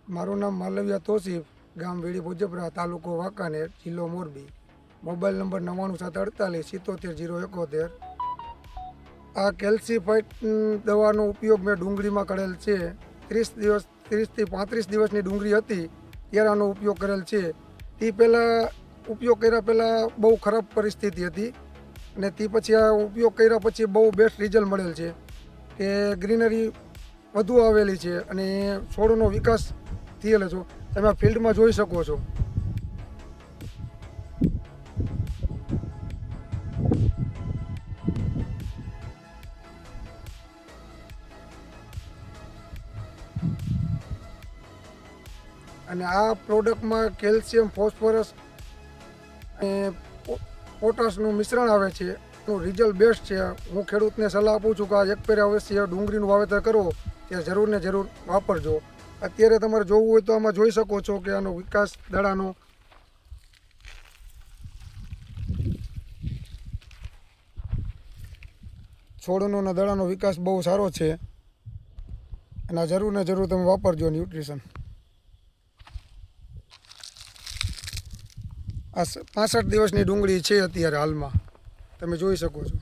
મારું નામ માલવિયા તોસીફ, ગામ વેડી ભુજપરા, તાલુકો વાંકાનેર, જિલ્લો મોરબી. Mobile number 9948477071. આ કેલ્સીફાઇટ દવાનો ઉપયોગ મેં ડુંગળીમાં કરેલ છે. 30થી 35 દિવસની ડુંગળી હતી ત્યારે આનો ઉપયોગ કરેલ છે. તે પહેલાં ઉપયોગ કર્યા પહેલાં બહુ ખરાબ પરિસ્થિતિ હતી અને તે પછી આ ઉપયોગ કર્યા પછી બહુ બેસ્ટ રિઝલ્ટ મળેલ છે કે ગ્રીનરી વધુ આવેલી છે અને છોડનો વિકાસ થયેલો છો. તમે આ ફિલ્ડમાં જોઈ શકો છો. અને આ પ્રોડક્ટમાં કેલ્શિયમ, ફોસ્ફરસ અને પોટાશનું મિશ્રણ આવે છે. એનું રિઝલ્ટ બેસ્ટ છે. હું ખેડૂતને સલાહ આપું છું કે આ એક પેરે અવશ્ય ડુંગળીનું વાવેતર કરવો ત્યારે જરૂર ને જરૂર વાપરજો. અત્યારે તમારે જોવું હોય તો આમાં જોઈ શકો છો કે આનો વિકાસ દડાનો છોડનો અને દડાનો વિકાસ બહુ સારો છે અને આ જરૂર ને જરૂર તમે વાપરજો ન્યુટ્રિશન. આ 65 દિવસની ડુંગળી છે અત્યારે હાલમાં, તમે જોઈ શકો છો.